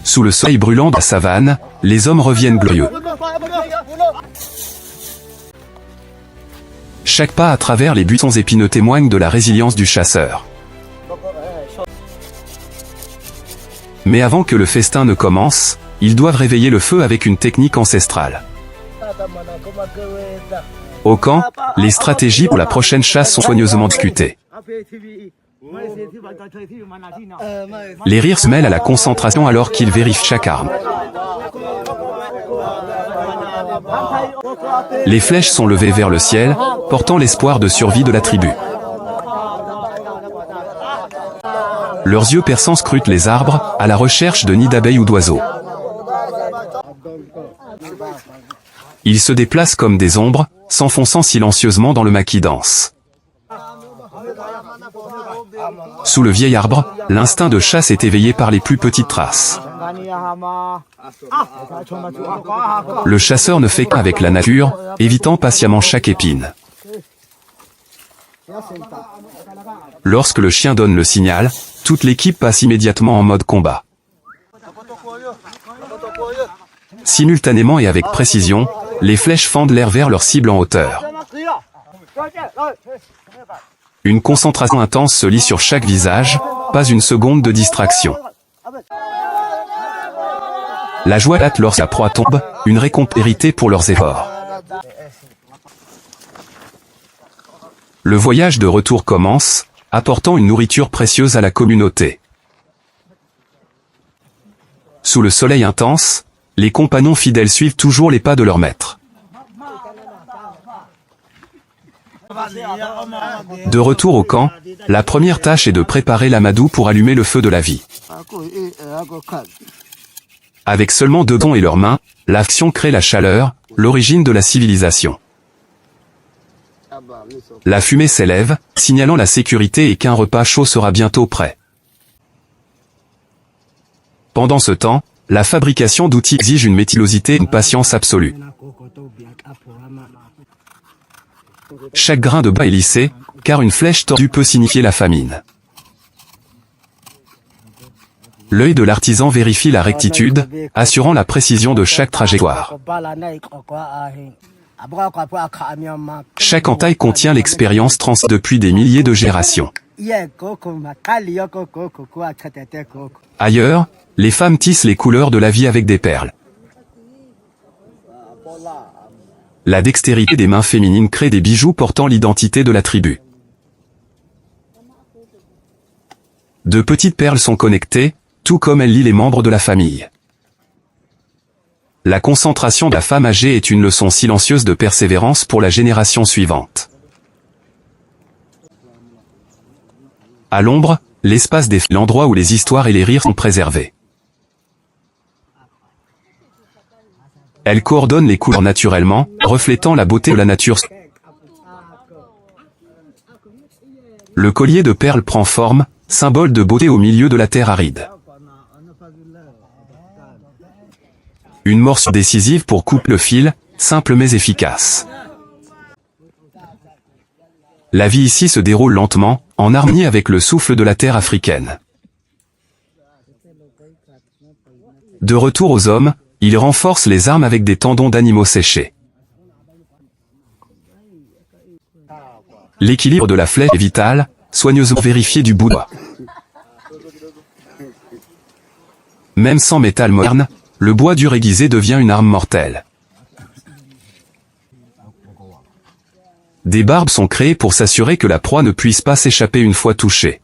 Sous le soleil brûlant de la savane, les hommes reviennent glorieux. Chaque pas à travers les buissons épineux témoigne de la résilience du chasseur. Mais avant que le festin ne commence, ils doivent réveiller le feu avec une technique ancestrale. Au camp, les stratégies pour la prochaine chasse sont soigneusement discutées. Les rires se mêlent à la concentration alors qu'ils vérifient chaque arme. Les flèches sont levées vers le ciel, portant l'espoir de survie de la tribu. Leurs yeux perçants scrutent les arbres, à la recherche de nids d'abeilles ou d'oiseaux. Ils se déplacent comme des ombres, s'enfonçant silencieusement dans le maquis dense. Sous le vieil arbre, l'instinct de chasse est éveillé par les plus petites traces. Le chasseur ne fait qu'avec la nature, évitant patiemment chaque épine. Lorsque le chien donne le signal, toute l'équipe passe immédiatement en mode combat. Simultanément et avec précision, les flèches fendent l'air vers leur cible en hauteur. Une concentration intense se lit sur chaque visage, pas une seconde de distraction. La joie hâte lorsque la proie tombe, une récompense héritée pour leurs efforts. Le voyage de retour commence, apportant une nourriture précieuse à la communauté. Sous le soleil intense, les compagnons fidèles suivent toujours les pas de leur maître. De retour au camp, la première tâche est de préparer l'amadou pour allumer le feu de la vie. Avec seulement 2 bâtons et leurs mains, l'action crée la chaleur, l'origine de la civilisation. La fumée s'élève, signalant la sécurité et qu'un repas chaud sera bientôt prêt. Pendant ce temps, la fabrication d'outils exige une méticulosité et une patience absolue. Chaque grain de bois est lissé, car une flèche tordue peut signifier la famine. L'œil de l'artisan vérifie la rectitude, assurant la précision de chaque trajectoire. Chaque entaille contient l'expérience transmise depuis des milliers de générations. Ailleurs, les femmes tissent les couleurs de la vie avec des perles. La dextérité des mains féminines crée des bijoux portant l'identité de la tribu. De petites perles sont connectées, tout comme elles lient les membres de la famille. La concentration de la femme âgée est une leçon silencieuse de persévérance pour la génération suivante. À l'ombre, l'espace des l'endroit où les histoires et les rires sont préservés. Elle coordonne les couleurs naturellement, reflétant la beauté de la nature. Le collier de perles prend forme, symbole de beauté au milieu de la terre aride. Une morsure décisive pour couper le fil, simple mais efficace. La vie ici se déroule lentement, en harmonie avec le souffle de la terre africaine. De retour aux hommes, ils renforcent les armes avec des tendons d'animaux séchés. L'équilibre de la flèche est vital, soigneusement vérifié du bout de doigt. Même sans métal moderne, le bois dur aiguisé devient une arme mortelle. Des barbes sont créées pour s'assurer que la proie ne puisse pas s'échapper une fois touchée.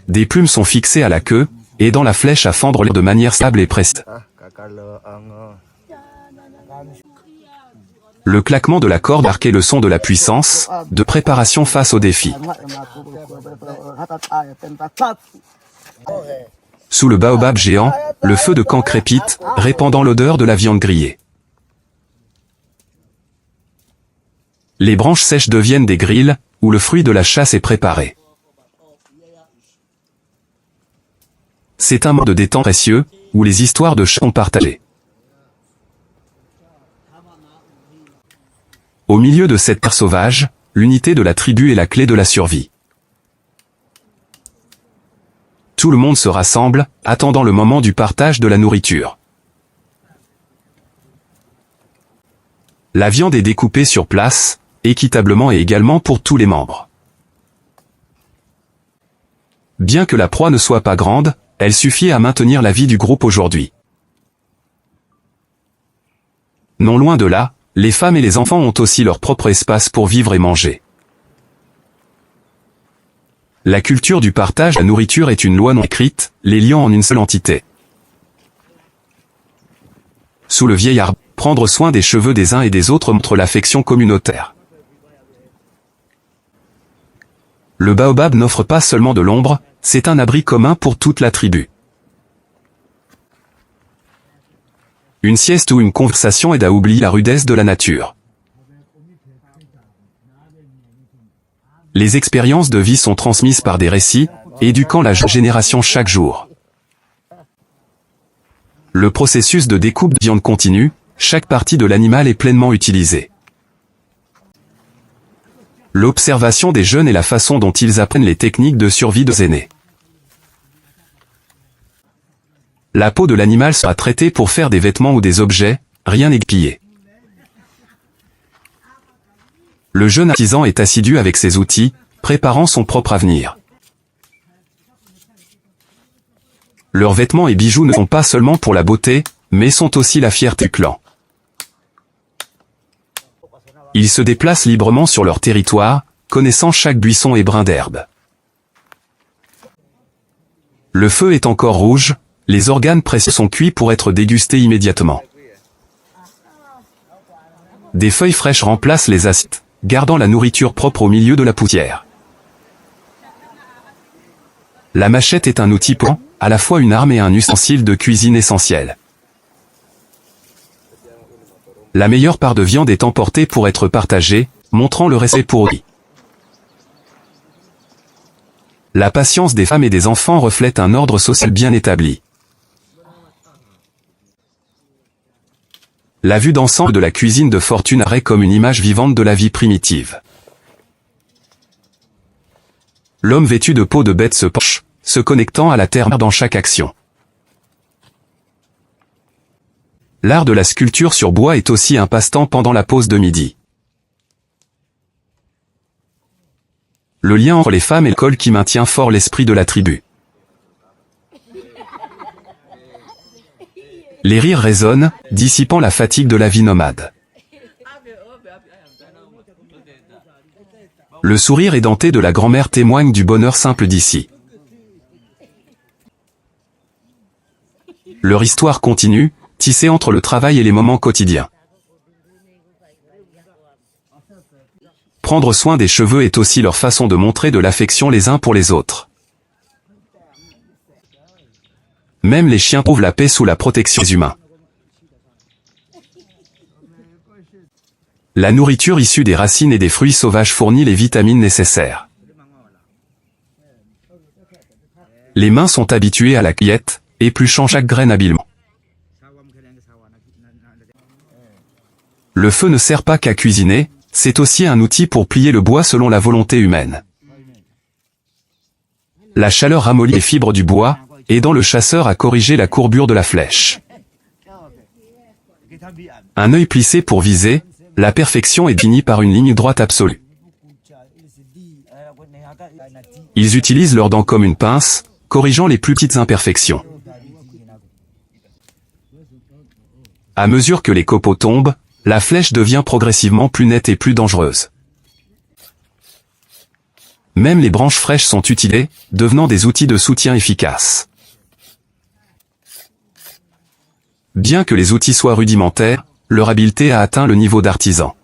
Des plumes sont fixées à la queue, aidant la flèche à fendre l'air de manière stable et précise. Le claquement de la corde marquait le son de la puissance, de préparation face au défi. Sous le baobab géant, le feu de camp crépite, répandant l'odeur de la viande grillée. Les branches sèches deviennent des grilles, où le fruit de la chasse est préparé. C'est un moment de détente précieux, où les histoires de chasse sont partagées. Au milieu de cette terre sauvage, l'unité de la tribu est la clé de la survie. Tout le monde se rassemble, attendant le moment du partage de la nourriture. La viande est découpée sur place, équitablement et également pour tous les membres. Bien que la proie ne soit pas grande, elle suffit à maintenir la vie du groupe aujourd'hui. Non loin de là, les femmes et les enfants ont aussi leur propre espace pour vivre et manger. La culture du partage de la nourriture est une loi non écrite, les liant en une seule entité. Sous le vieil arbre, prendre soin des cheveux des uns et des autres montre l'affection communautaire. Le baobab n'offre pas seulement de l'ombre, c'est un abri commun pour toute la tribu. Une sieste ou une conversation aide à oublier la rudesse de la nature. Les expériences de vie sont transmises par des récits, éduquant la génération chaque jour. Le processus de découpe de viande continue, chaque partie de l'animal est pleinement utilisée. L'observation des jeunes et la façon dont ils apprennent les techniques de survie de aînés. La peau de l'animal sera traitée pour faire des vêtements ou des objets, rien n'est gaspillé. Le jeune artisan est assidu avec ses outils, préparant son propre avenir. Leurs vêtements et bijoux ne sont pas seulement pour la beauté, mais sont aussi la fierté du clan. Ils se déplacent librement sur leur territoire, connaissant chaque buisson et brin d'herbe. Le feu est encore rouge, les organes précieux sont cuits pour être dégustés immédiatement. Des feuilles fraîches remplacent les acides, gardant la nourriture propre au milieu de la poussière. La machette est un outil pour, à la fois une arme et un ustensile de cuisine essentiel. La meilleure part de viande est emportée pour être partagée, montrant le respect pour autrui. La patience des femmes et des enfants reflète un ordre social bien établi. La vue d'ensemble de la cuisine de fortune apparaît comme une image vivante de la vie primitive. L'homme vêtu de peau de bête se penche, se connectant à la terre dans chaque action. L'art de la sculpture sur bois est aussi un passe-temps pendant la pause de midi. Le lien entre les femmes et l'école qui maintient fort l'esprit de la tribu. Les rires résonnent, dissipant la fatigue de la vie nomade. Le sourire édenté de la grand-mère témoigne du bonheur simple d'ici. Leur histoire continue, tissée entre le travail et les moments quotidiens. Prendre soin des cheveux est aussi leur façon de montrer de l'affection les uns pour les autres. Même les chiens trouvent la paix sous la protection des humains. La nourriture issue des racines et des fruits sauvages fournit les vitamines nécessaires. Les mains sont habituées à la cueillette, épluchant chaque graine habilement. Le feu ne sert pas qu'à cuisiner, c'est aussi un outil pour plier le bois selon la volonté humaine. La chaleur ramollit les fibres du bois, aidant le chasseur à corriger la courbure de la flèche. Un œil plissé pour viser, la perfection est définie par une ligne droite absolue. Ils utilisent leurs dents comme une pince, corrigeant les plus petites imperfections. À mesure que les copeaux tombent, la flèche devient progressivement plus nette et plus dangereuse. Même les branches fraîches sont utilisées, devenant des outils de soutien efficaces. Bien que les outils soient rudimentaires, leur habileté a atteint le niveau d'artisan.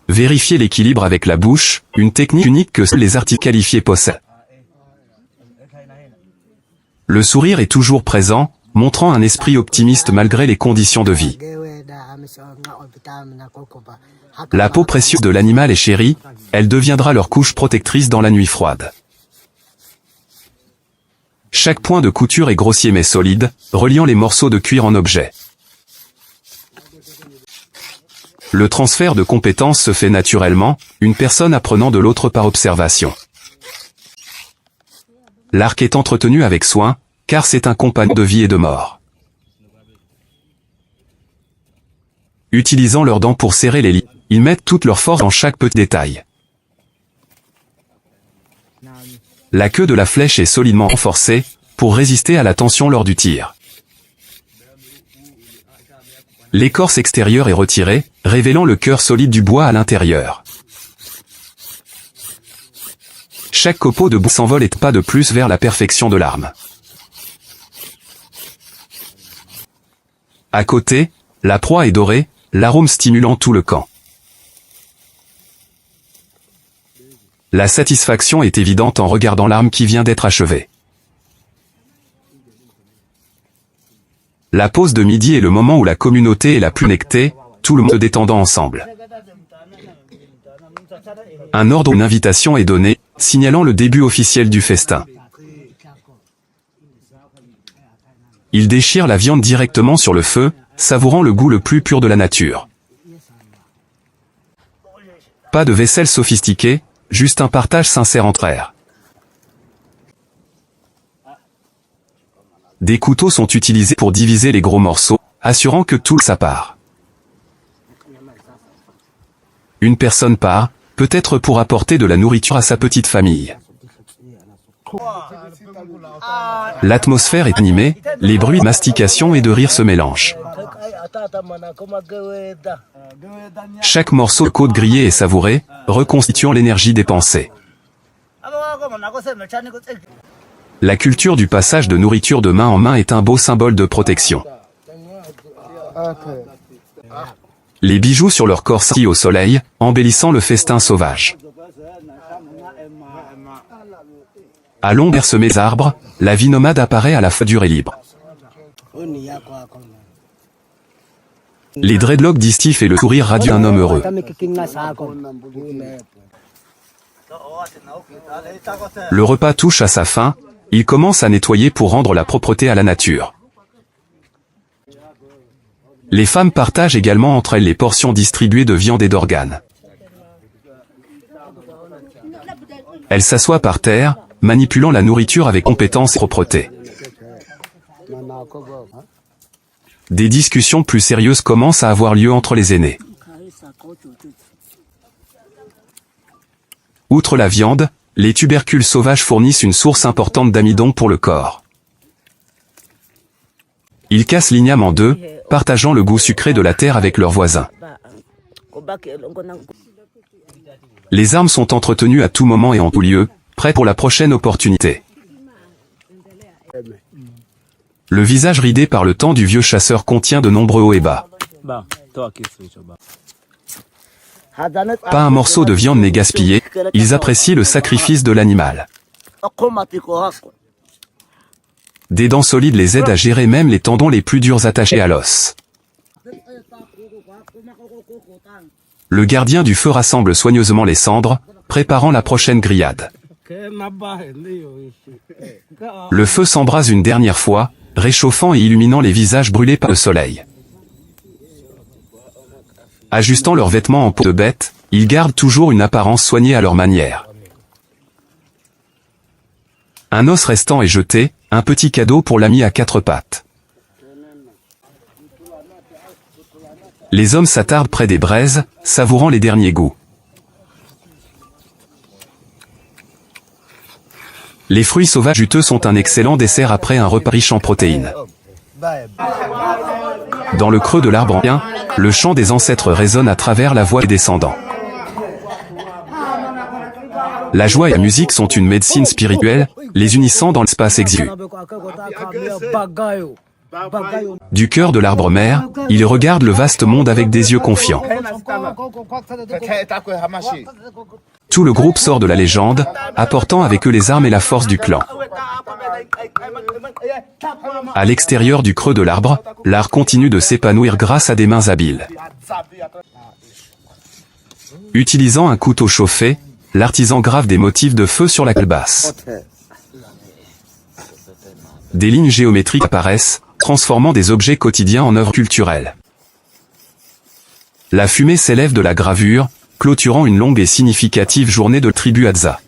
Vérifier l'équilibre avec la bouche, une technique unique que seuls les artisans qualifiés possèdent. Le sourire est toujours présent, montrant un esprit optimiste malgré les conditions de vie. La peau précieuse de l'animal est chérie, elle deviendra leur couche protectrice dans la nuit froide. Chaque point de couture est grossier mais solide, reliant les morceaux de cuir en objets. Le transfert de compétences se fait naturellement, une personne apprenant de l'autre par observation. L'arc est entretenu avec soin, car c'est un compagnon de vie et de mort. Utilisant leurs dents pour serrer les liens, ils mettent toute leur force dans chaque petit détail. La queue de la flèche est solidement renforcée, pour résister à la tension lors du tir. L'écorce extérieure est retirée, révélant le cœur solide du bois à l'intérieur. Chaque copeau de bois s'envole et pas de plus vers la perfection de l'arme. À côté, la proie est dorée, l'arôme stimulant tout le camp. La satisfaction est évidente en regardant l'arme qui vient d'être achevée. La pause de midi est le moment où la communauté est la plus connectée, tout le monde se détendant ensemble. Un ordre ou une invitation est donné, signalant le début officiel du festin. Ils déchirent la viande directement sur le feu, savourant le goût le plus pur de la nature. Pas de vaisselle sophistiquée, juste un partage sincère entre frères. Des couteaux sont utilisés pour diviser les gros morceaux, assurant que tout sa part. Une personne part, peut-être pour apporter de la nourriture à sa petite famille. L'atmosphère est animée, les bruits de mastication et de rire se mélangent. Chaque morceau de côte grillée est savouré, reconstituant l'énergie dépensée. La culture du passage de nourriture de main en main est un beau symbole de protection. Les bijoux sur leur corps scintillent au soleil, embellissant le festin sauvage. À l'ombre parsemés arbres, la vie nomade apparaît à la fois dure et libre. Les dreadlocks d'Istif et le sourire radieux d'un homme heureux. Le repas touche à sa fin, il commence à nettoyer pour rendre la propreté à la nature. Les femmes partagent également entre elles les portions distribuées de viande et d'organes. Elles s'assoient par terre, manipulant la nourriture avec compétence et propreté. Des discussions plus sérieuses commencent à avoir lieu entre les aînés. Outre la viande, les tubercules sauvages fournissent une source importante d'amidon pour le corps. Ils cassent l'igname en deux, partageant le goût sucré de la terre avec leurs voisins. Les armes sont entretenues à tout moment et en tout lieu, prêtes pour la prochaine opportunité. Le visage ridé par le temps du vieux chasseur contient de nombreux hauts et bas. Pas un morceau de viande n'est gaspillé, ils apprécient le sacrifice de l'animal. Des dents solides les aident à gérer même les tendons les plus durs attachés à l'os. Le gardien du feu rassemble soigneusement les cendres, préparant la prochaine grillade. Le feu s'embrase une dernière fois, réchauffant et illuminant les visages brûlés par le soleil. Ajustant leurs vêtements en peau de bête, ils gardent toujours une apparence soignée à leur manière. Un os restant est jeté, un petit cadeau pour l'ami à quatre pattes. Les hommes s'attardent près des braises, savourant les derniers goûts. Les fruits sauvages juteux sont un excellent dessert après un repas riche en protéines. Dans le creux de l'arbre ancien, le chant des ancêtres résonne à travers la voix des descendants. La joie et la musique sont une médecine spirituelle, les unissant dans l'espace exigu. Du cœur de l'arbre mère, il regarde le vaste monde avec des yeux confiants. Tout le groupe sort de la légende, apportant avec eux les armes et la force du clan. À l'extérieur du creux de l'arbre, l'art continue de s'épanouir grâce à des mains habiles. Utilisant un couteau chauffé, l'artisan grave des motifs de feu sur la calebasse. Des lignes géométriques apparaissent, transformant des objets quotidiens en œuvres culturelles. La fumée s'élève de la gravure, clôturant une longue et significative journée de tribu Hadza.